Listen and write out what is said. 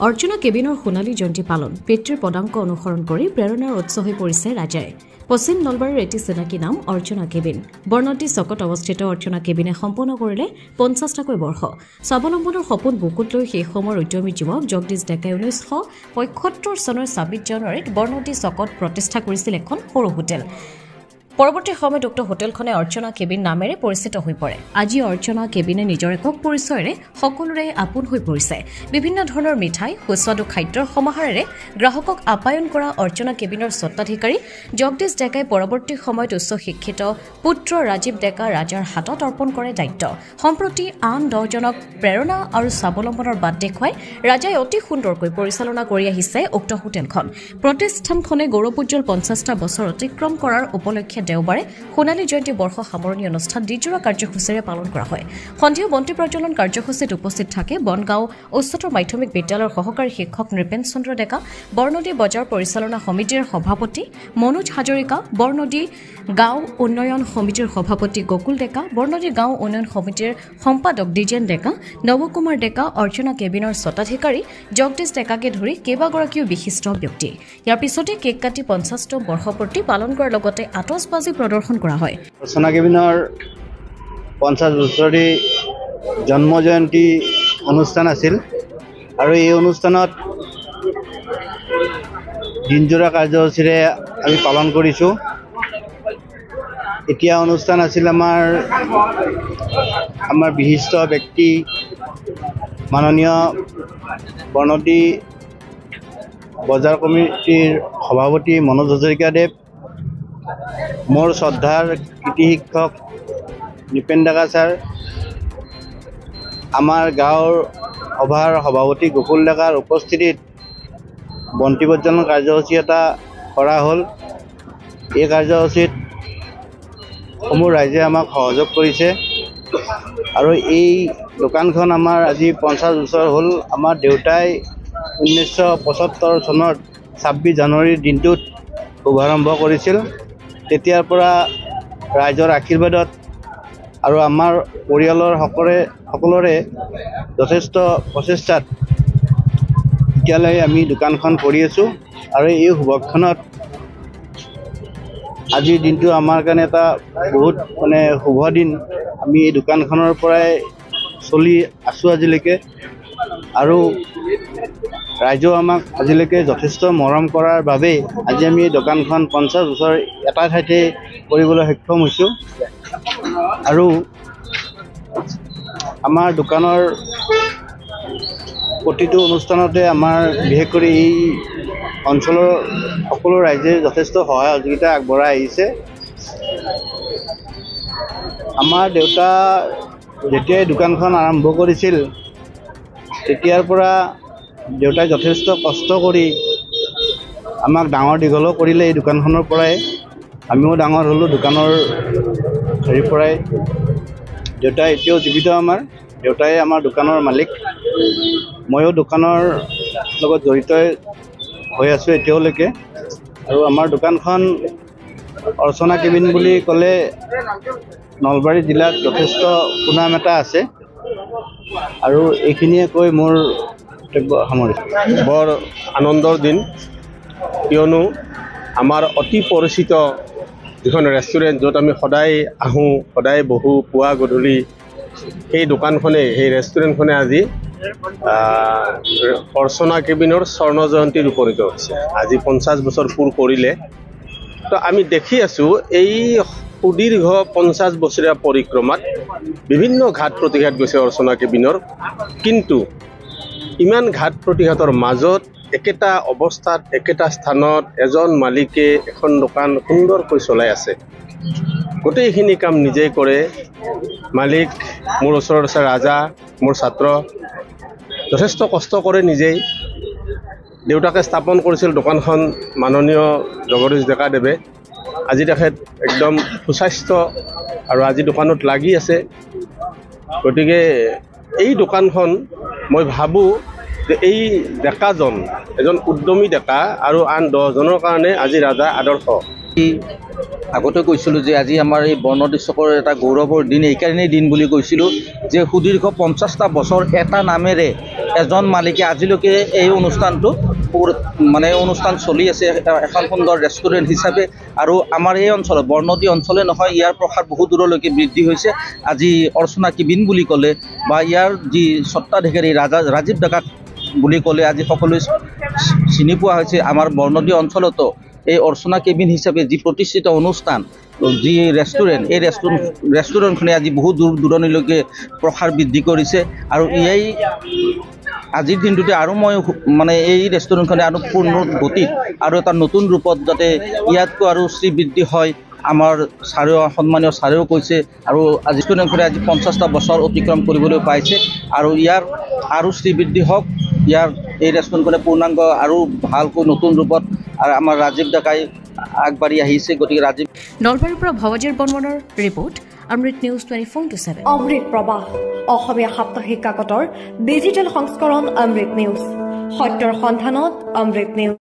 অৰ্চনা কেবিনৰ সোণালী জয়ন্তী পালন পিতৃৰ পদাংক অনুসৰণ কৰি প্ৰেৰণাৰ উৎস হৈ পৰিছে ৰাজাই। পশ্চিম নলবাৰীৰ এটি চিনাকি নাম অৰ্চনা কেবিন। বৰ্ণালী চকত অৱস্থিত অৰ্চনা কেবিনে সম্পন্ন কৰিলে 50টাকৈ বৰ্ষ। স্বাৱলম্বনৰ সপোন বুকুত লৈ সেই সময়ৰ উদ্যমী যুৱক জগদীশ ডেকাই 1975 চনৰ 26 জানুৱাৰীত বৰ্ণালী চকত প্ৰতিষ্ঠা কৰিছিল এখন সৰু হোটেল। পৰৱৰ্তী সময়ত উক্ত হোটেলখনে অৰ্চনা কেবিন নামেৰে পৰিচিত হৈ পৰে। আজি অৰ্চনা কেবিনে নিজৰ একক পৰিচয়েৰে সকলোৰে আপোন হৈ পৰিছে। বিভিন্ন ধৰণৰ মিঠাই সুস্বাদু খাদ্যৰ সমাহাৰেৰে গ্ৰাহকক আপ্যায়ন কৰা অৰ্চনা কেবিনৰ স্বত্বাধিকাৰী জগদীশ ডেকাই পৰৱৰ্তী সময়ত উচ্চ শিক্ষিত পুত্ৰ ৰাজীৱ ডেকা ৰাজাৰ হাতত অৰ্পণ কৰে দায়িত্ব। সম্প্ৰতি আন 10জনক প্ৰেৰণা আৰু স্বাৱলম্বনৰ বাট দেখুৱাই ৰাজাই অতি সুন্দৰকৈ পৰিচালনা কৰি আহিছে উক্ত হোটেলখন। প্ৰতিষ্ঠানখনে গৌৰৱোজ্জ্বল 50টা বছৰ অতিক্ৰম কৰাৰ উপলক্ষে দেওবাৰে সোণালী জয়ন্তী বৰ্ষ সামৰণি অনুষ্ঠান দ্বিজোৰা কাৰ্যসূচীৰে পালন কৰা হয়। সন্ধিয়া বন্তি প্ৰজ্বলন কাৰ্যসূচীত উপস্থিত থাকে বনগাঁও উচ্চতৰ মাধ্যমিক বিদ্যালয়ৰ সহকাৰী শিক্ষক নৃপেন চন্দ্ৰ ডেকা, বৰনদী বজাৰ পৰিচালনা সমিতিৰ সভাপতি মনোজ হাজৰিকা, বৰনদী গাঁও উন্নয়ন সমিতিৰ সভাপতি গকুল ডেকা, বৰনদী গাঁও উন্নয়ন সমিতিৰ সম্পাদক দ্বিজেন ডেকা, নৱকুমাৰ ডেকা, অৰ্চনা কেবিনৰ স্বত্বাধিকাৰী জগদীশ ডেকাকে ধৰি কেইবাগৰাকীও বিশিষ্ট ব্যক্তি। ইয়াৰ পিছতে কেক কাটি 50তম বৰ্ষপূৰ্তি পালন কৰাৰ লগতে আতচবাজি প্ৰদৰ্শন কৰা হয়। অৰ্চনা কেবিনৰ 50 বছৰী জন্ম জয়ন্তী অনুষ্ঠান আছিল আৰু এই অনুষ্ঠানত দিনজোৰা কাৰ্যসূচীৰে আমি পালন কৰিছোঁ। এতিয়া অনুষ্ঠান আছিল আমাৰ বিশিষ্ট ব্যক্তি মাননীয় বৰ্ণালী বজাৰ কমিটিৰ সভাপতি মনোজ হাজৰিকাদেৱ, মোৰ শ্ৰদ্ধাৰ কৃতি শিক্ষক নৃপেন ডেকা ছাৰ, আমাৰ গাঁৱৰ সভাৰ সভাপতি গকুল ডেকাৰ উপস্থিতিত বন্তি প্ৰজ্বলন কাৰ্যসূচী এটা কৰা হ'ল। এই কাৰ্যসূচীত সমূহ ৰাইজে আমাক সহযোগ কৰিছে আৰু এই দোকানখন আমাৰ আজি 50 বছৰ হ'ল। আমাৰ দেউতাই 1975 চনৰ 26 জানুৱাৰীৰ দিনটোত শুভাৰম্ভ কৰিছিল। তেতিয়াৰ পৰা ৰাইজৰ আশীৰ্বাদত আৰু আমাৰ পৰিয়ালৰ সকলোৰে যথেষ্ট প্ৰচেষ্টাত এতিয়ালৈ আমি দোকানখন কৰি আছোঁ আৰু এই শুভক্ষণত আজিৰ দিনটো আমাৰ কাৰণে এটা বহুত শুভ দিন। আমি এই দোকানখনৰ পৰাই চলি আছোঁ আজিলৈকে আৰু ৰাইজেও আমাক আজিলৈকে যথেষ্ট মৰম কৰাৰ বাবেই আজি আমি এই দোকানখন 50 বছৰ এটা ঠাইতে কৰিবলৈ সক্ষম হৈছোঁ। আৰু আমাৰ দোকানৰ প্ৰতিটো অনুষ্ঠানতে আমাৰ বিশেষ কৰি এই অঞ্চলৰ সকলো ৰাইজে যথেষ্ট সহায় সহযোগিতা আগবঢ়াই আহিছে। আমাৰ দেউতা যেতিয়াই দোকানখন আৰম্ভ কৰিছিল তেতিয়াৰ পৰা দেউতাই যথেষ্ট কষ্ট কৰি আমাক ডাঙৰ দীঘলো কৰিলে। এই দোকানখনৰ পৰাই আমিও ডাঙৰ হ'লোঁ দোকানৰ হেৰিৰ পৰাই। দেউতাই এতিয়াও জীৱিত। দেউতাই আমাৰ দোকানৰ মালিক। ময়ো দোকানৰ লগত জড়িত হৈ আছোঁ এতিয়ালৈকে। আৰু আমাৰ দোকানখন অৰ্চনা কেবিন বুলি ক'লে নলবাৰী জিলাত যথেষ্ট সুনাম এটা আছে আৰু এইখিনিয়ে কৈ মোৰ সামৰিছোঁ। বৰ আনন্দৰ দিন, কিয়নো আমাৰ অতি পৰিচিত যিখন ৰেষ্টুৰেণ্ট য'ত আমি সদায় আহোঁ, সদায় বহোঁ পুৱা গধূলি, সেই দোকানখনে, সেই ৰেষ্টুৰেণ্টখনে আজি অৰ্চনা কেবিনৰ স্বৰ্ণ জয়ন্তীত উপনীত হৈছে। আজি 50 বছৰ পূৰ কৰিলে। তো আমি দেখি আছোঁ এই সুদীৰ্ঘ 50 বছৰীয়া পৰিক্ৰমাত বিভিন্ন ঘাট প্ৰতিঘাত গৈছে অৰ্চনা কেবিনৰ, কিন্তু ইমান ঘাট প্ৰতিঘাতৰ মাজত একেটা অৱস্থাত একেটা স্থানত এজন মালিকে এখন দোকান সুন্দৰকৈ চলাই আছে। গোটেইখিনি কাম নিজেই কৰে। মালিক মোৰ ওচৰত আছে ৰাজা, মোৰ ছাত্ৰ, যথেষ্ট কষ্ট কৰে নিজেই। দেউতাকে স্থাপন কৰিছিল দোকানখন মাননীয় জগদীশ ডেকাদেৱে। আজি তেখেত একদম সুস্বাস্থ্য আৰু আজি দোকানত লাগি আছে। গতিকে এই দোকানখন মই ভাবোঁ যে এই ডেকাজন এজন উদ্যমী ডেকা আৰু আন 10জনৰ কাৰণে আজি ৰাজা আদৰ্শ। আগতে কৈছিলোঁ যে আজি আমাৰ এই বৰ্ণদী চকৰ এটা গৌৰৱৰ দিন, এইকাৰণেই দিন বুলি কৈছিলোঁ যে সুদীৰ্ঘ 50টা বছৰ এটা নামেৰে এজন মালিকে আজিলৈকে এই অনুষ্ঠানটো মানে অনুষ্ঠান চলি আছে এখন সুন্দৰ ৰেষ্টুৰেণ্ট হিচাপে। আৰু আমাৰ এই অঞ্চলত বৰ্ণদী অঞ্চলে নহয়, ইয়াৰ প্ৰসাৰ বহু দূৰলৈকে বৃদ্ধি হৈছে। আজি অৰ্চনা কেবিন বুলি ক'লে বা ইয়াৰ যি স্বত্বাধিকাৰী ৰাজীৱ ডেকা বুলি ক'লে আজি সকলোৱে চিনি পোৱা হৈছে। আমাৰ বৰ্ণদী অঞ্চলতো এই অৰ্চনা কেবিন হিচাপে যি প্ৰতিষ্ঠিত অনুষ্ঠান, যি ৰেষ্টুৰেণ্ট, এই ৰেষ্টুৰেণ্টখনে আজি বহু দূৰ দূৰণিলৈকে প্ৰসাৰ বৃদ্ধি কৰিছে। আৰু এই আজিৰ দিনটোতে আৰু মই মানে এই ৰেষ্টুৰেণ্টখনে আৰু পূৰ্ণ গতিত আৰু এটা নতুন ৰূপত যাতে ইয়াতকৈ আৰু শ্ৰীবৃদ্ধি হয়, আমাৰ ছাৰেও সন্মানীয় ছাৰেও কৈছে। আৰু আজি ৰেষ্টুৰেণ্টখনে আজি 50টা বছৰ অতিক্ৰম কৰিবলৈ পাইছে আৰু ইয়াৰ আৰু শ্ৰীবৃদ্ধি হওক। ইয়াৰ এই ৰেষ্টুৰেণ্টখনে পূৰ্ণাংগ আৰু ভালকৈ নতুন ৰূপত আৰু আমাৰ ৰাজীৱ ডেকাই আগবাঢ়ি আহিছে। গতিকে ৰাজীৱ নলবাৰীৰ পৰা ভৱাজীৰ বৰ্মনৰ ৰিপৰ্ট, অমৃত নিউজ 24/7। অমৃত প্ৰবাহ অসমীয়া সাপ্তাহিক কাকতৰ ডিজিটেল সংস্কৰণ অমৃত নিউজ, সত্যৰ সন্ধানত অমৃত নিউজ।